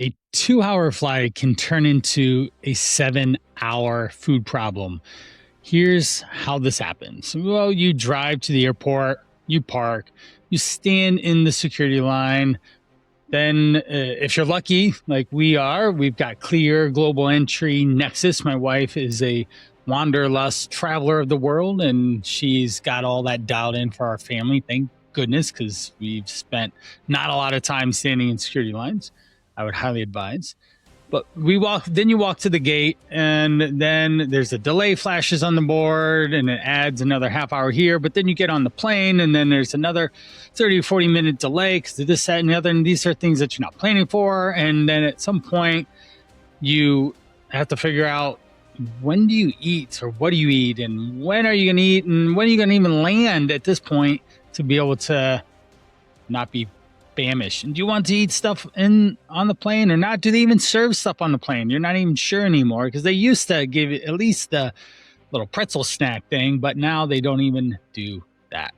A 2-hour flight can turn into a 7-hour food problem. Here's how this happens. Well, you drive to the airport, you park, you stand in the security line. Then, if you're lucky, like we are, we've got clear global entry Nexus. My wife is a wanderlust traveler of the world, and she's got all that dialed in for our family. Thank goodness, because we've spent not a lot of time standing in security lines. I would highly advise. But then you walk to the gate, and then there's a delay flashes on the board, and it adds another half hour here. But then you get on the plane, and then there's another 30 or 40 minute delay because of this, that, and the other. And these are things that you're not planning for. And then at some point, you have to figure out, when do you eat, or what do you eat, and when are you going to eat, and when are you going to even land at this point to be able to not be famished? And do you want to eat stuff on the plane or not? Do they even serve stuff on the plane? You're not even sure anymore, because they used to give you at least the little pretzel snack thing, but now they don't even do that.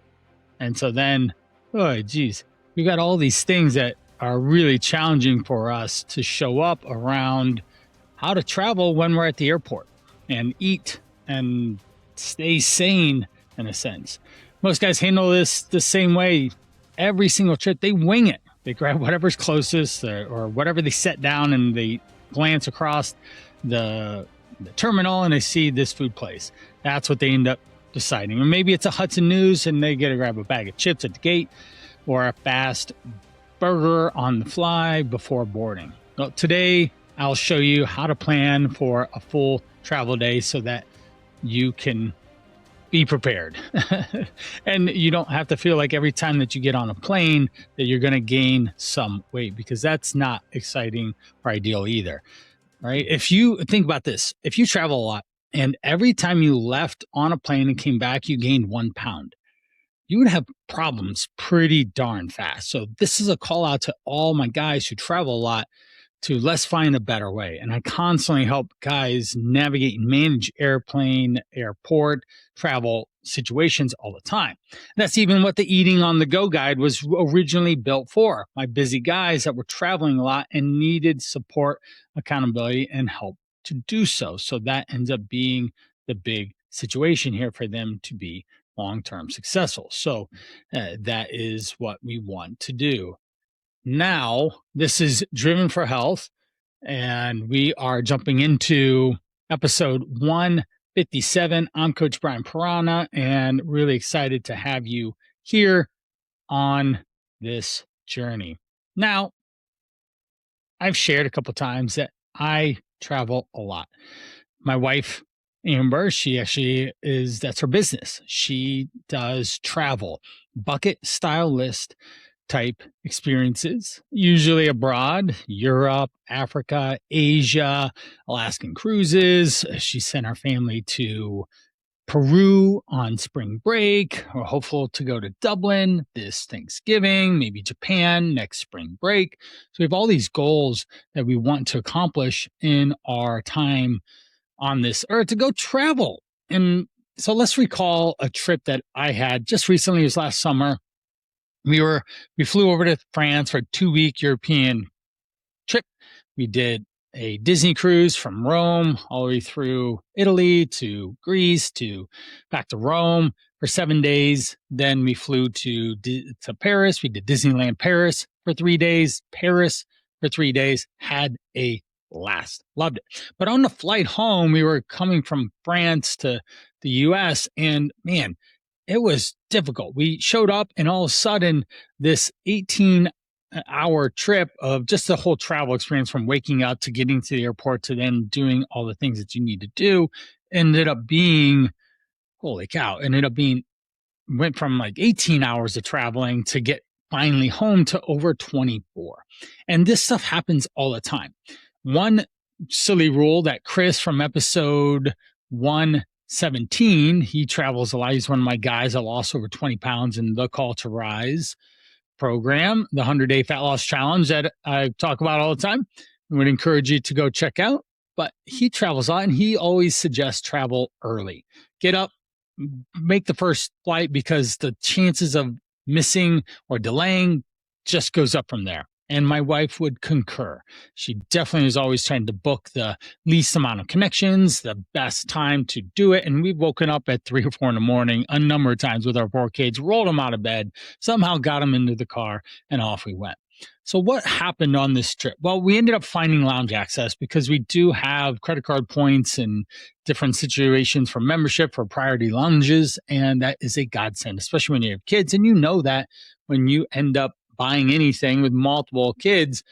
And so then, oh geez, we got all these things that are really challenging for us to show up around how to travel when we're at the airport and eat and stay sane, in a sense. Most guys handle this the same way. Every single trip, they wing it. They grab whatever's closest, or whatever they set down, and they glance across the terminal and they see this food place. That's what they end up deciding. Or maybe it's a Hudson News and they get to grab a bag of chips at the gate, or a fast burger on the fly before boarding. Well, today I'll show you how to plan for a full travel day so that you can be prepared. And you don't have to feel like every time that you get on a plane that you're going to gain some weight, because that's not exciting or ideal either, right? If you think about this, if you travel a lot and every time you left on a plane and came back, you gained 1 pound, you would have problems pretty darn fast. So this is a call out to all my guys who travel a lot to let's find a better way. And I constantly help guys navigate and manage airport travel situations all the time. And that's even what the Eating on the Go guide was originally built for. My busy guys that were traveling a lot and needed support, accountability, and help to do so. So that ends up being the big situation here for them to be long-term successful. So that is what we want to do. Now, this is Driven for Health, and we are jumping into episode 157. I'm Coach Brian Pirana, and really excited to have you here on this journey. Now, I've shared a couple times that I travel a lot. My wife, Amber, that's her business. She does travel, bucket style list type experiences, usually abroad, Europe, Africa, Asia, Alaskan cruises. She sent our family to Peru on spring break. We're hopeful to go to Dublin this Thanksgiving, maybe Japan next spring break. So we have all these goals that we want to accomplish in our time on this earth to go travel. And so let's recall a trip that I had just recently. It was last summer. We flew over to France for a 2-week European trip. We did a Disney cruise from Rome all the way through Italy to Greece to back to Rome for 7 days. Then we flew to Paris. We did Disneyland Paris for 3 days, Paris for 3 days, had a blast, loved it. But on the flight home, we were coming from France to the US, and man, it was difficult. We showed up, and all of a sudden, this 18-hour trip of just the whole travel experience, from waking up to getting to the airport to then doing all the things that you need to do, ended up being, holy cow, went from like 18 hours of traveling to get finally home to over 24. And this stuff happens all the time. One silly rule that Chris from episode 117, he travels a lot. He's one of my guys that lost over 20 pounds in the Call to Rise program, the 100-day fat loss challenge that I talk about all the time. I would encourage you to go check out. But he travels a lot, and he always suggests travel early. Get up, make the first flight, because the chances of missing or delaying just goes up from there. And my wife would concur. She definitely was always trying to book the least amount of connections, the best time to do it. And we've woken up at 3 or 4 in the morning a number of times with our poor kids, rolled them out of bed, somehow got them into the car, and off we went. So, what happened on this trip? Well, we ended up finding lounge access because we do have credit card points and different situations for membership for priority lounges. And that is a godsend, especially when you have kids. And you know that when you end up buying anything with multiple kids,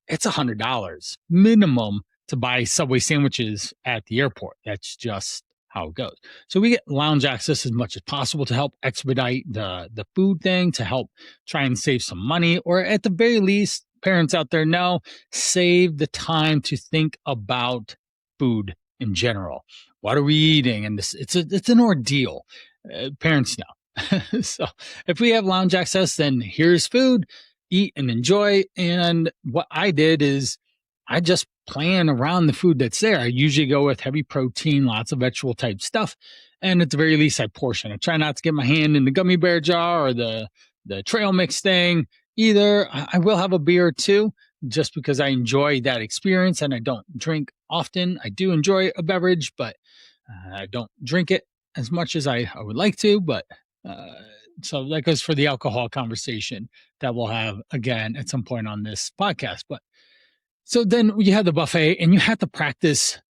it's $100 minimum to buy Subway sandwiches at the airport. That's just how it goes. So we get lounge access as much as possible to help expedite the food thing, to help try and save some money, or at the very least, parents out there know, save the time to think about food in general. What are we eating? And this it's an ordeal. Parents know. So if we have lounge access, then here's food, eat and enjoy. And what I did is I just plan around the food that's there. I usually go with heavy protein, lots of vegetable type stuff. And at the very least, I portion. I try not to get my hand in the gummy bear jar or the trail mix thing either. I will have a beer or two just because I enjoy that experience and I don't drink often. I do enjoy a beverage, but I don't drink it as much as I would like to. But so that goes for the alcohol conversation that we'll have again at some point on this podcast. But so then you have the buffet and you have to practice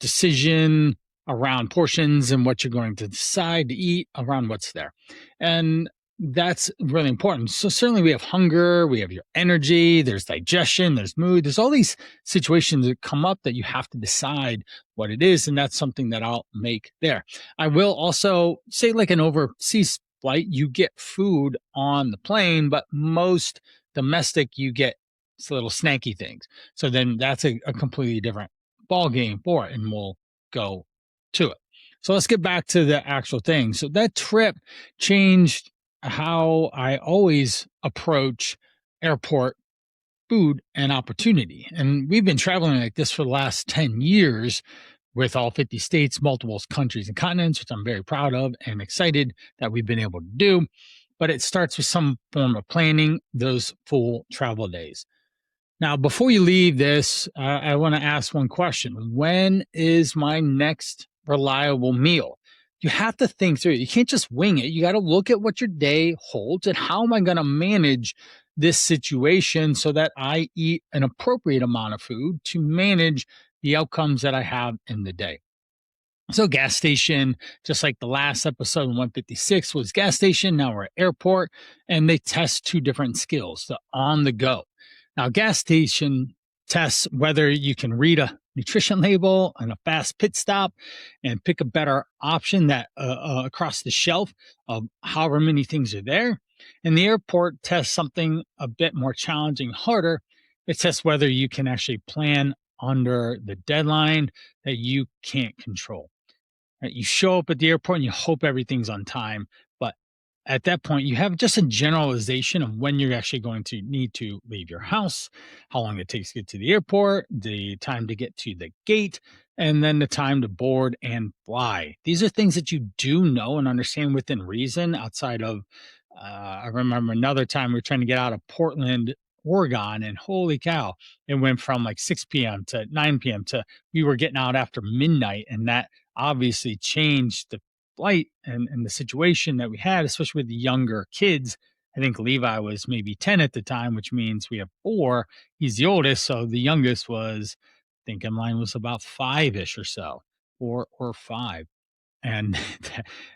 decision around portions and what you're going to decide to eat around what's there. And that's really important. So certainly we have hunger, we have your energy, there's digestion, there's mood, there's all these situations that come up that you have to decide what it is. And that's something that I'll make there. I will also say, like an overseas flight, you get food on the plane, but most domestic, you get little snacky things. So then that's a completely different ball game for it, and we'll go to it. So let's get back to the actual thing. So that trip changed how I always approach airport food and opportunity. And we've been traveling like this for the last 10 years with all 50 states, multiple countries and continents, which I'm very proud of and excited that we've been able to do. But it starts with some form of planning those full travel days. Now, before you leave this, I want to ask one question. When is my next reliable meal? You have to think through it. You can't just wing it. You got to look at what your day holds and how am I going to manage this situation so that I eat an appropriate amount of food to manage the outcomes that I have in the day. So gas station, just like the last episode 156 was gas station, now we're at airport, and they test two different skills, the on the go. Now, gas station tests whether you can read a nutrition label on a fast pit stop and pick a better option that across the shelf of however many things are there. And the airport tests something a bit more challenging, harder. It tests whether you can actually plan under the deadline that you can't control. Right? You show up at the airport and you hope everything's on time, but at that point, you have just a generalization of when you're actually going to need to leave your house, how long it takes to get to the airport, the time to get to the gate, and then the time to board and fly. These are things that you do know and understand within reason outside of, I remember another time we were trying to get out of Portland, Oregon, and holy cow, it went from like 6 p.m. to 9 p.m. to we were getting out after midnight. And that obviously changed the flight and the situation that we had, especially with the younger kids. I think Levi was maybe 10 at the time, which means we have four. He's the oldest. So the youngest was, I think in line was about five-ish or so, 4 or 5. And,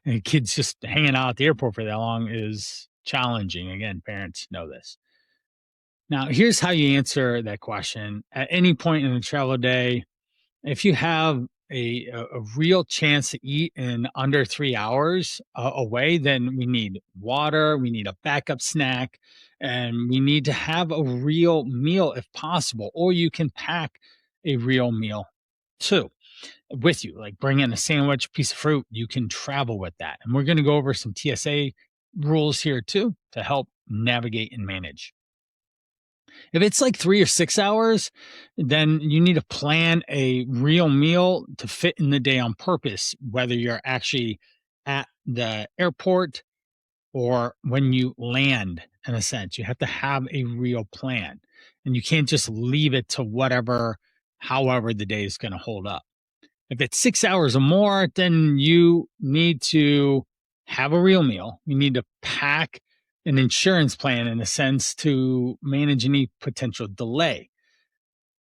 and kids just hanging out at the airport for that long is challenging. Again, parents know this. Now, here's how you answer that question. At any point in the travel day, if you have a real chance to eat in under 3 hours away, then we need water, we need a backup snack, and we need to have a real meal if possible. Or you can pack a real meal too with you, like bring in a sandwich, piece of fruit. You can travel with that. And we're going to go over some TSA rules here too to help navigate and manage. If it's like 3 or 6 hours, then you need to plan a real meal to fit in the day on purpose, whether you're actually at the airport or when you land in a sense. You have to have a real plan, and you can't just leave it to whatever, however the day is going to hold up. If it's 6 hours or more, then you need to have a real meal. You need to pack an insurance plan in a sense to manage any potential delay.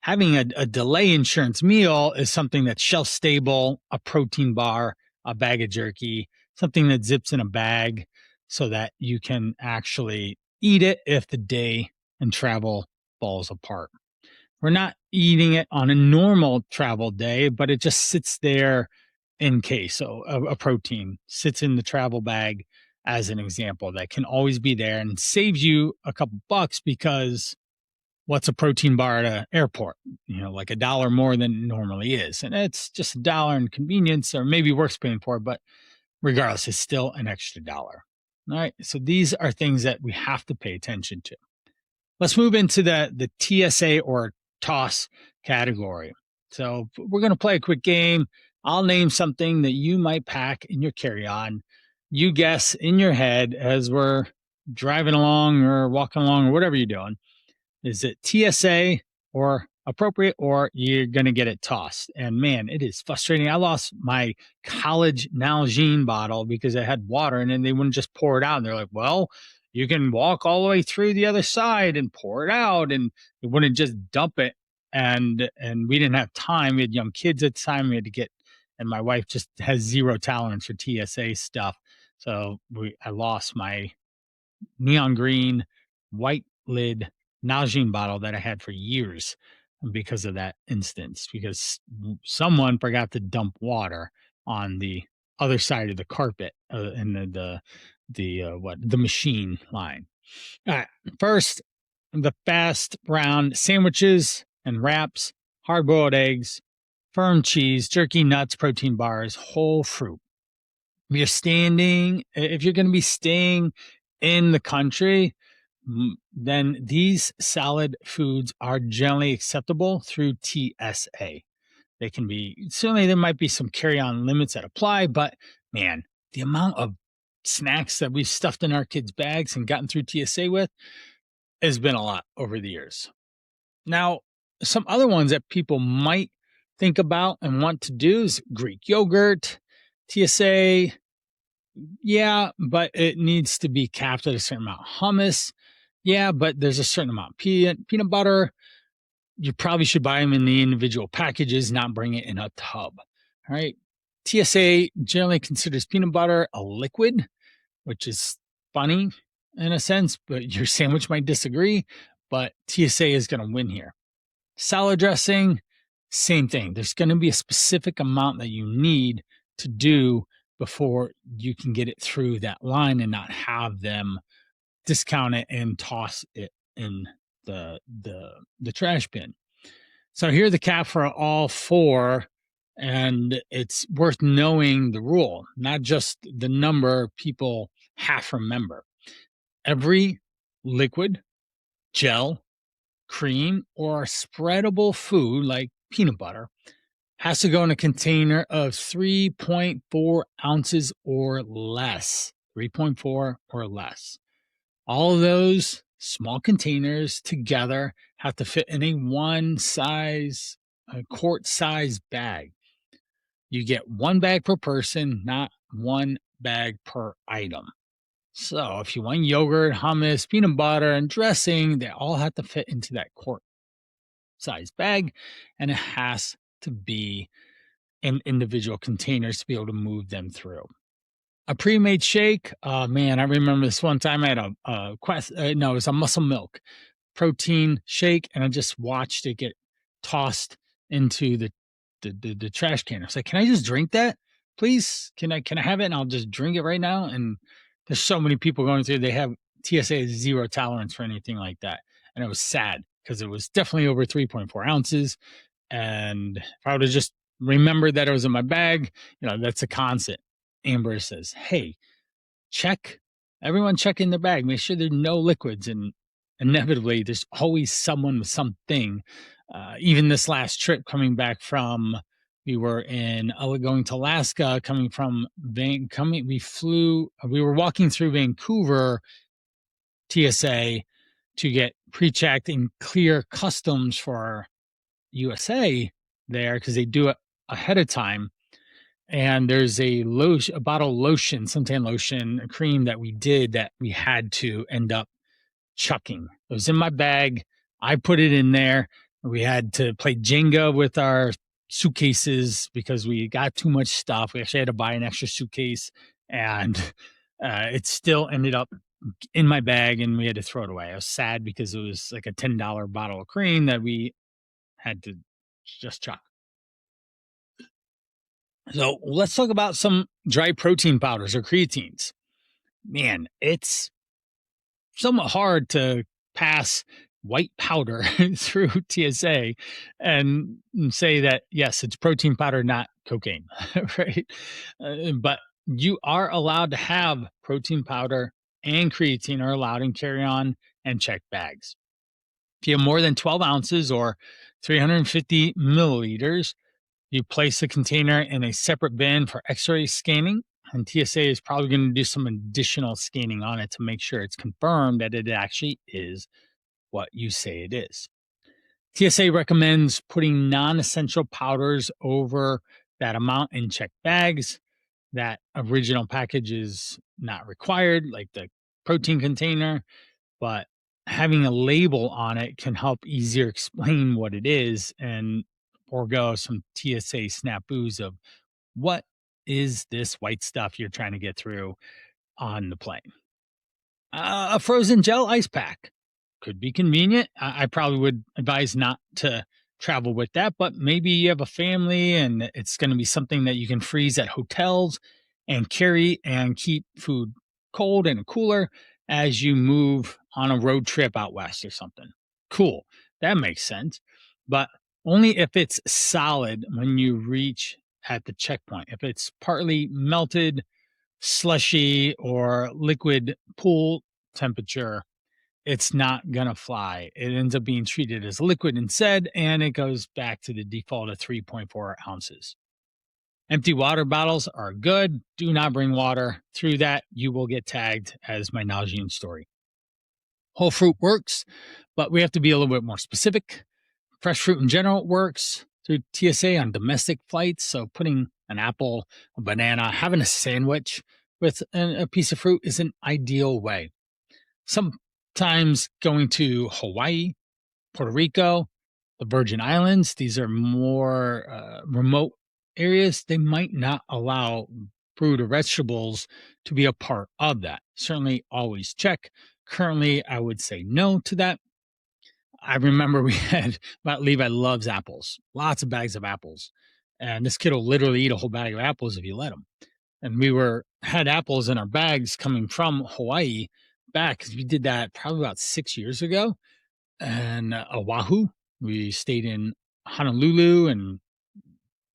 Having a delay insurance meal is something that's shelf stable, a protein bar, a bag of jerky, something that zips in a bag so that you can actually eat it if the day and travel falls apart. We're not eating it on a normal travel day, but it just sits there in case. So a protein sits in the travel bag as an example that can always be there and saves you a couple bucks because what's a protein bar at an airport? Like $1 more than it normally is. And it's just $1 in convenience, or maybe worth paying for, but regardless, it's still an extra dollar. All right. So these are things that we have to pay attention to. Let's move into the TSA or toss category. So we're going to play a quick game. I'll name something that you might pack in your carry-on. You guess in your head as we're driving along or walking along or whatever you're doing. Is it TSA or appropriate, or you're going to get it tossed? And man, it is frustrating. I lost my college Nalgene bottle because it had water in it and they wouldn't just pour it out. And they're like, well, you can walk all the way through the other side and pour it out. And it wouldn't just dump it. And we didn't have time. We had young kids at the time. We had to get, and my wife just has zero tolerance for TSA stuff. So I lost my neon green, white lid Nalgene bottle that I had for years because of that instance, because someone forgot to dump water on the other side of the carpet in the machine line. All right, first, the fast round sandwiches and wraps, hard boiled eggs, firm cheese, jerky, nuts, protein bars, whole fruit. If you're going to be staying in the country, then these solid foods are generally acceptable through TSA. They can be, certainly there might be some carry-on limits that apply, but man, the amount of snacks that we've stuffed in our kids' bags and gotten through TSA with has been a lot over the years. Now, some other ones that people might think about and want to do is Greek yogurt, TSA. Yeah, but it needs to be capped at a certain amount. Hummus, yeah, but there's a certain amount. Peanut butter, you probably should buy them in the individual packages, not bring it in a tub. All right. TSA generally considers peanut butter a liquid, which is funny in a sense, but your sandwich might disagree. But TSA is going to win here. Salad dressing, same thing. There's going to be a specific amount that you need to do before you can get it through that line and not have them discount it and toss it in the trash bin. So here are the cap for all four, and it's worth knowing the rule, not just the number people half remember. Every liquid, gel, cream, or spreadable food like peanut butter has to go in a container of 3.4 ounces or less. 3.4 or less. All of those small containers together have to fit in a quart size bag. You get one bag per person, not one bag per item. So if you want yogurt, hummus, peanut butter, and dressing, they all have to fit into that quart size bag, and it has to be in individual containers to be able to move them through. A pre-made shake, man, I remember this one time I had it was a Muscle Milk protein shake, and I just watched it get tossed into the trash can. I was like, can I just drink that, please? Can I have it and I'll just drink it right now? And there's so many people going through. They have TSA has zero tolerance for anything like that, and it was sad because it was definitely over 3.4 ounces. And if I would have just remembered that it was in my bag, that's a constant. Amber says, hey, everyone check in their bag, make sure there are no liquids. And inevitably, there's always someone with something. Even this last trip we were going to Alaska, we were walking through Vancouver TSA to get pre-checked and clear customs for USA there because they do it ahead of time. And there's a lotion, a bottle of lotion, suntan lotion, a cream that we did that we had to end up chucking. It was in my bag. I put it in there. We had to play Jenga with our suitcases because we got too much stuff. We actually had to buy an extra suitcase, and it still ended up in my bag, and we had to throw it away. I was sad because it was like a $10 bottle of cream that we had to just chuck. So let's talk about some dry protein powders or creatines. Man, it's somewhat hard to pass white powder through TSA and say that, yes, it's protein powder, not cocaine, right? But you are allowed to have protein powder and creatine are allowed in carry on and check bags. If you have more than 12 ounces or 350 milliliters, you place the container in a separate bin for x-ray scanning, and TSA is probably going to do some additional scanning on it to make sure it's confirmed that it actually is what you say it is. TSA recommends putting non-essential powders over that amount in checked bags. That original package is not required, like the protein container, but having a label on it can help easier explain what it is and forego some TSA snafus of what is this white stuff you're trying to get through on the plane. A frozen gel ice pack could be convenient. I probably would advise not to travel with that, but maybe you have a family and it's going to be something that you can freeze at hotels and carry and keep food cold and cooler as you move on a road trip out west or something. Cool. That makes sense. But only if it's solid when you reach at the checkpoint. If it's partly melted, slushy, or liquid pool temperature, it's not gonna fly. It ends up being treated as liquid instead, and it goes back to the default of 3.4 ounces. Empty water bottles are good. Do not bring water through that. You will get tagged as my Nalgene story. Whole fruit works, but we have to be a little bit more specific. Fresh fruit in general works through TSA on domestic flights. So putting an apple, a banana, having a sandwich with a piece of fruit is an ideal way. Sometimes going to Hawaii, Puerto Rico, the Virgin Islands, these are more remote areas. They might not allow fruit or vegetables to be a part of that. Certainly always check. Currently, I would say no to that. I remember we had Levi loves apples, lots of bags of apples. And this kid will literally eat a whole bag of apples if you let him. And we had apples in our bags coming from Hawaii back because we did that probably about 6 years ago. And Oahu, we stayed in Honolulu and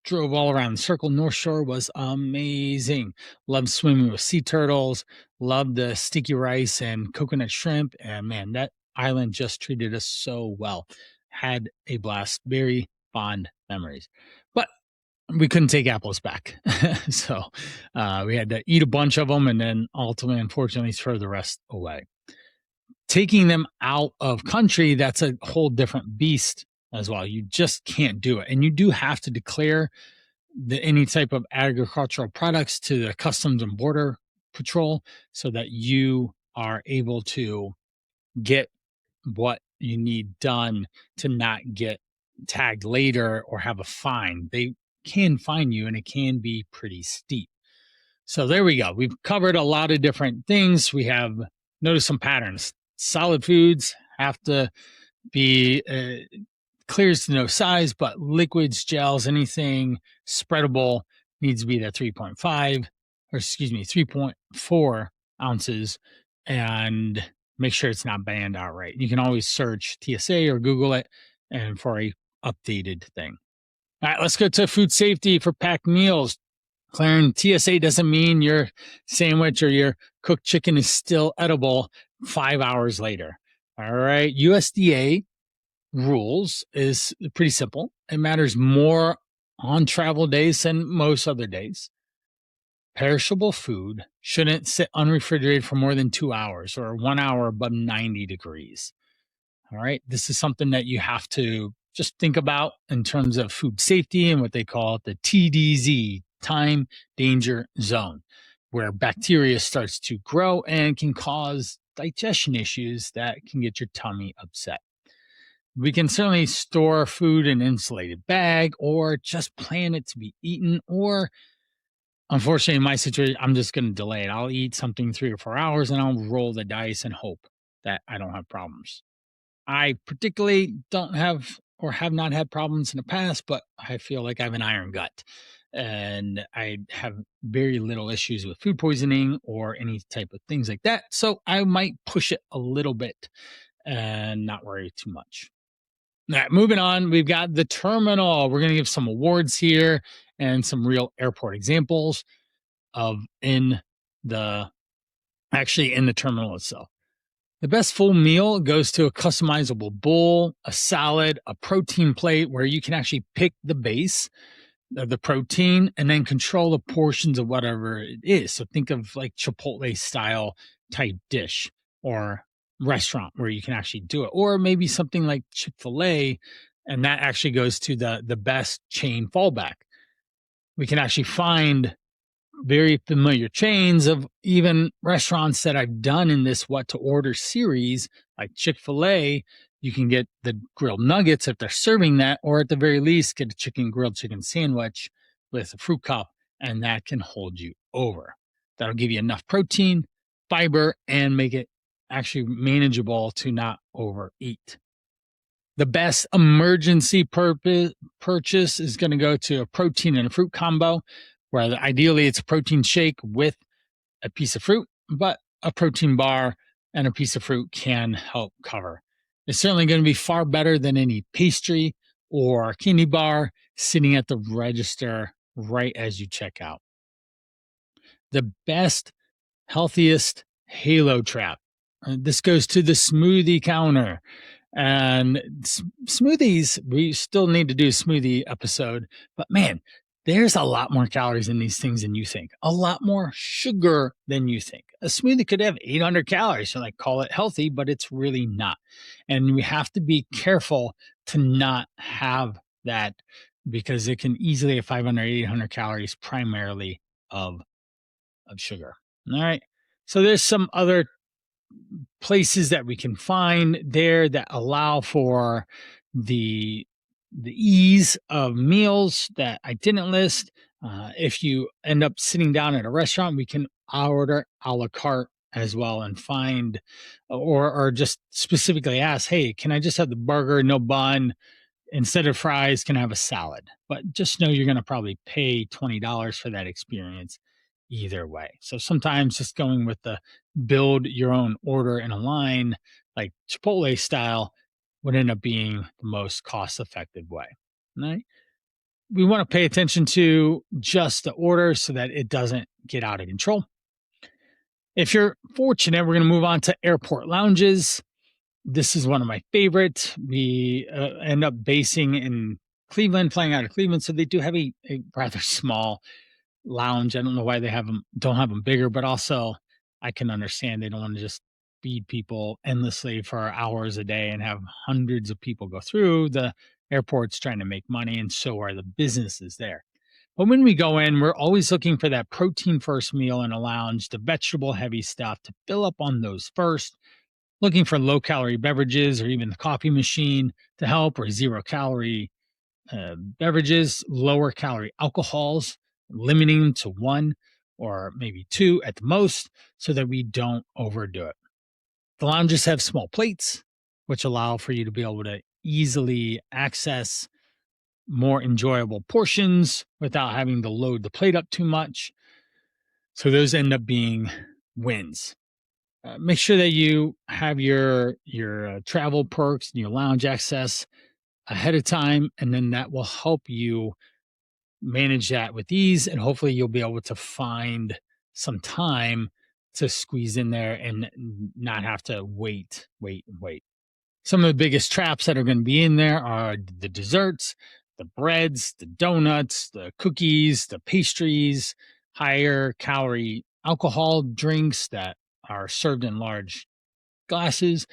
drove all around the circle. North Shore was amazing. Loved swimming with sea turtles, loved the sticky rice and coconut shrimp. And man, that island just treated us so well. Had a blast, very fond memories. But we couldn't take apples back. So we had to eat a bunch of them and then ultimately, unfortunately, throw the rest away. Taking them out of country, that's a whole different beast as well. You just can't do it. And you do have to declare any type of agricultural products to the Customs and Border Patrol so that you are able to get what you need done to not get tagged later or have a fine. They can fine you and it can be pretty steep. So there we go. We've covered a lot of different things. We have noticed some patterns. Solid foods have to be clears to no size, but liquids, gels, anything spreadable needs to be that 3.4 ounces, and make sure it's not banned outright. You can always search TSA or Google it and for a updated thing. All right, let's go to food safety for packed meals. Clearing TSA doesn't mean your sandwich or your cooked chicken is still edible 5 hours later. All right, USDA rules is pretty simple. It matters more on travel days than most other days. Perishable food shouldn't sit unrefrigerated for more than 2 hours or 1 hour above 90 degrees. All right. This is something that you have to just think about in terms of food safety and what they call the TDZ, time danger zone, where bacteria starts to grow and can cause digestion issues that can get your tummy upset. We can certainly store food in an insulated bag or just plan it to be eaten. Or, unfortunately, in my situation, I'm just going to delay it. I'll eat something 3 or 4 hours and I'll roll the dice and hope that I don't have problems. I particularly don't have or have not had problems in the past, but I feel like I have an iron gut and I have very little issues with food poisoning or any type of things like that. So I might push it a little bit and not worry too much. All right, moving on, we've got the terminal. We're going to give some awards here and some real airport examples of the in the terminal itself. The best full meal goes to a customizable bowl, a salad, a protein plate where you can actually pick the base of the protein and then control the portions of whatever it is. So think of like Chipotle style type dish or restaurant where you can actually do it, or maybe something like Chick-fil-A, and that actually goes to the best chain fallback. We can actually find very familiar chains of even restaurants that I've done in this what to order series, like Chick-fil-A. You can get the grilled nuggets if they're serving that, or at the very least, get a grilled chicken sandwich with a fruit cup, and that can hold you over. That'll give you enough protein, fiber, and make it actually manageable to not overeat. The best emergency purchase is going to go to a protein and a fruit combo, where ideally it's a protein shake with a piece of fruit, but a protein bar and a piece of fruit can help cover. It's certainly going to be far better than any pastry or candy bar sitting at the register right as you check out. The best, healthiest halo trap. This goes to the smoothie counter. And smoothies, we still need to do a smoothie episode, but man, there's a lot more calories in these things than you think, a lot more sugar than you think. A smoothie could have 800 calories, so like call it healthy, but it's really not. And we have to be careful to not have that because it can easily have 500, 800 calories primarily of sugar. All right. So there's some other places that we can find there that allow for the ease of meals that I didn't list. If you end up sitting down at a restaurant, we can order a la carte as well and find or just specifically ask, hey, can I just have the burger, no bun? Instead of fries, can I have a salad? But just know you're going to probably pay $20 for that experience either way. So sometimes just going with the build your own order in a line, like Chipotle style, would end up being the most cost effective way. Right? We want to pay attention to just the order so that it doesn't get out of control. If you're fortunate, we're going to move on to airport lounges. This is one of my favorites. We end up basing in Cleveland, flying out of Cleveland. So they do have a rather small lounge. I don't know why they don't have them bigger, but also I can understand they don't want to just feed people endlessly for hours a day and have hundreds of people go through. The airport's trying to make money, and so are the businesses there. But when we go in, we're always looking for that protein first meal in a lounge, the vegetable heavy stuff to fill up on those first, looking for low calorie beverages or even the coffee machine to help, or 0 calorie beverages, lower calorie alcohols, limiting them to one or maybe two at the most so that we don't overdo it. The lounges have small plates, which allow for you to be able to easily access more enjoyable portions without having to load the plate up too much. So those end up being wins. Make sure that you have your travel perks and your lounge access ahead of time, and then that will help you manage that with ease, and hopefully you'll be able to find some time to squeeze in there and not have to wait. Some of the biggest traps that are going to be in there are the desserts, the breads, the donuts, the cookies, the pastries, higher calorie alcohol drinks that are served in large glasses.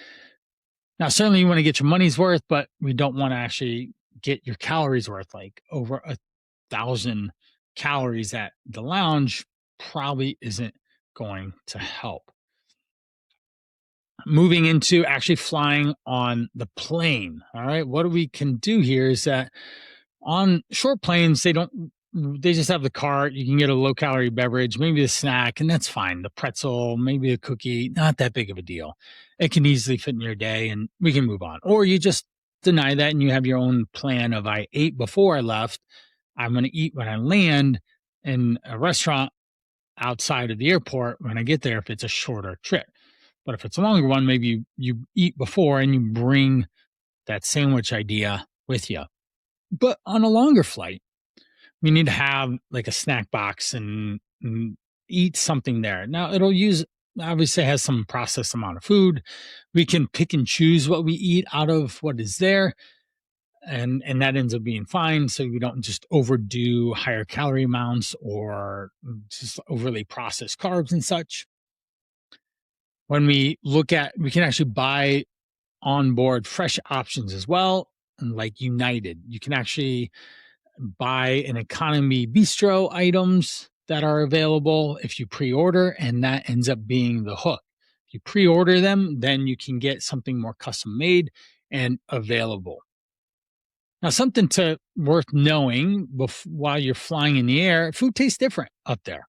Now, certainly you want to get your money's worth, but we don't want to actually get your calories worth. Like over 1,000 calories at the lounge probably isn't going to help. Moving into actually flying on the plane. All right. What we can do here is that on short planes, they just have the cart. You can get a low calorie beverage, maybe a snack, and that's fine. The pretzel, maybe a cookie, not that big of a deal. It can easily fit in your day and we can move on. Or you just deny that and you have your own plan of I ate before I left. I'm going to eat when I land in a restaurant outside of the airport when I get there if it's a shorter trip. But if it's a longer one, maybe you eat before and you bring that sandwich idea with you. But on a longer flight, we need to have like a snack box and eat something there. Now it'll use obviously has some processed amount of food. We can pick and choose what we eat out of what is there. And that ends up being fine. So we don't just overdo higher calorie amounts or just overly processed carbs and such. When we can actually buy on board fresh options as well. And like United, you can actually buy an economy bistro items that are available if you pre-order, and that ends up being the hook. If you pre-order them, then you can get something more custom made and available. Now, something to worth knowing while you're flying in the air, food tastes different up there.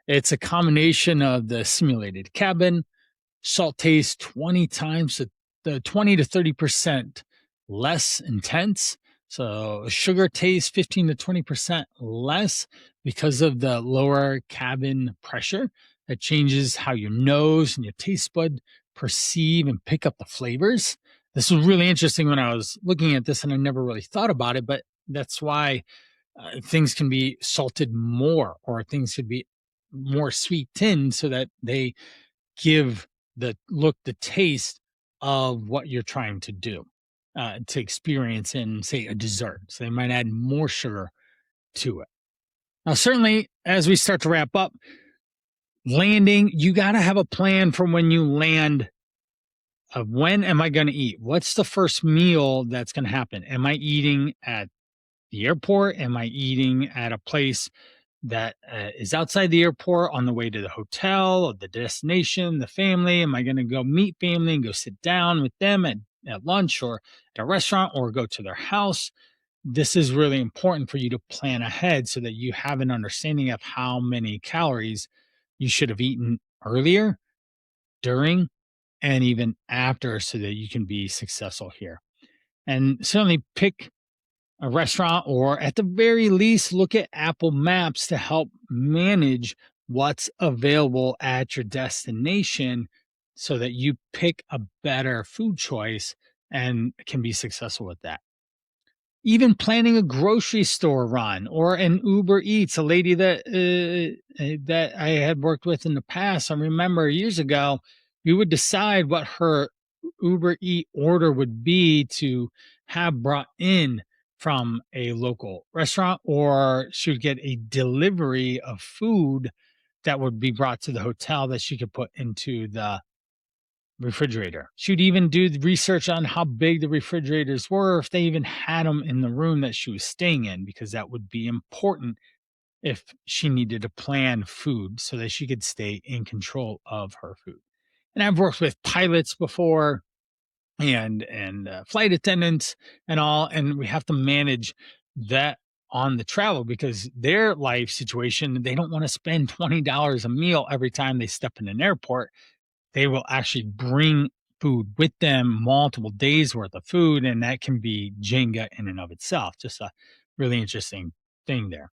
It's a combination of the simulated cabin, salt taste 20 times the 20 to 30% less intense. So sugar taste 15 to 20% less because of the lower cabin pressure that changes how your nose and your taste bud perceive and pick up the flavors. This was really interesting when I was looking at this and I never really thought about it, but that's why things can be salted more or things could be more sweet tinned so that they give the taste of what you're trying to do to experience in, say, a dessert. So they might add more sugar to it. Now, certainly, as we start to wrap up, landing, you got to have a plan from when you land. Of when am I going to eat? What's the first meal that's going to happen? Am I eating at the airport? Am I eating at a place that is outside the airport on the way to the hotel or the destination, the family? Am I going to go meet family and go sit down with them at lunch or at a restaurant or go to their house? This is really important for you to plan ahead so that you have an understanding of how many calories you should have eaten earlier, during, and even after so that you can be successful here. And certainly pick a restaurant, or at the very least, look at Apple Maps to help manage what's available at your destination so that you pick a better food choice and can be successful with that. Even planning a grocery store run or an Uber Eats, a lady that I had worked with in the past. I remember years ago, we would decide what her Uber Eat order would be to have brought in from a local restaurant, or she would get a delivery of food that would be brought to the hotel that she could put into the refrigerator. She'd even do the research on how big the refrigerators were, if they even had them in the room that she was staying in, because that would be important if she needed to plan food so that she could stay in control of her food. And I've worked with pilots before and flight attendants and all, and we have to manage that on the travel because their life situation, they don't want to spend $20 a meal every time they step in an airport. They will actually bring food with them, multiple days worth of food, and that can be Jenga in and of itself. Just a really interesting thing there.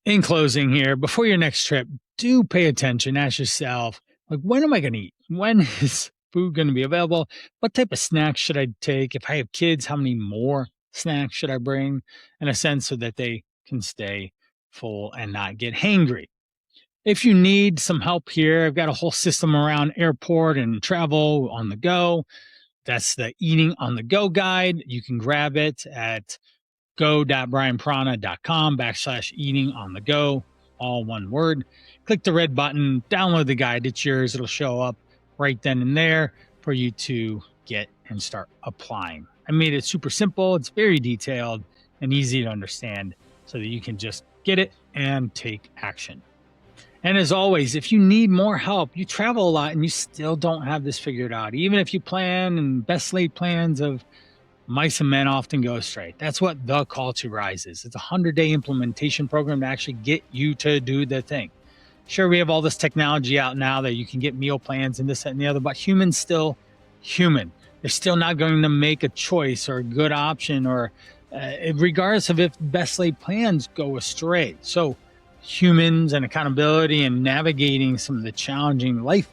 In closing here, before your next trip, do pay attention. Ask yourself, like, when am I going to eat? When is food going to be available? What type of snacks should I take? If I have kids, how many more snacks should I bring? In a sense, so that they can stay full and not get hangry. If you need some help here, I've got a whole system around airport and travel on the go. That's the Eating on the Go guide. You can grab it at go.brianprana.com/eating on the go. all one word. Click the red button, download the guide. It's yours. It'll show up right then and there for you to get and start applying. I made it super simple. It's very detailed and easy to understand so that you can just get it and take action. And as always, if you need more help, you travel a lot and you still don't have this figured out. Even if you plan and best laid plans of mice and men often go astray. That's what the Call to Rise is. It's a 100-day implementation program to actually get you to do the thing. Sure, we have all this technology out now that you can get meal plans and this, that, and the other, but humans still human. They're still not going to make a choice or a good option, or regardless of if best laid plans go astray. So humans and accountability and navigating some of the challenging life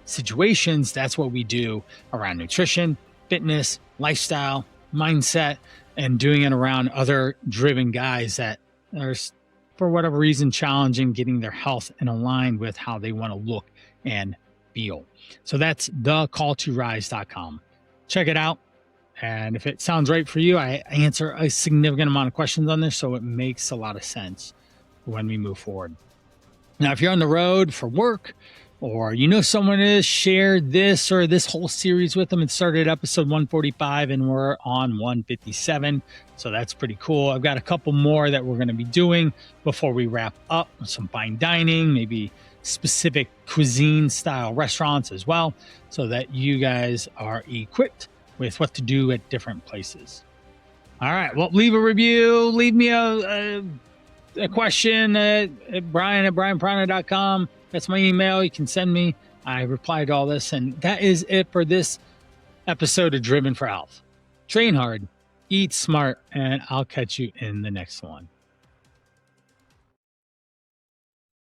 situations, that's what we do around nutrition, fitness, lifestyle, mindset, and doing it around other driven guys that are, for whatever reason, challenging getting their health in line with how they want to look and feel. So that's thecalltorise.com. Check it out. And if it sounds right for you, I answer a significant amount of questions on this, so it makes a lot of sense when we move forward. Now, if you're on the road for work, or you know someone is, share this or this whole series with them. It started at episode 145 and we're on 157. So that's pretty cool. I've got a couple more that we're going to be doing before we wrap up. Some fine dining, maybe specific cuisine style restaurants as well, so that you guys are equipped with what to do at different places. All right. Well, leave a review. Leave me a question at brian@brianprana.com. That's my email. You can send me. I reply to all this. And that is it for this episode of Driven for Health. Train hard, eat smart, and I'll catch you in the next one.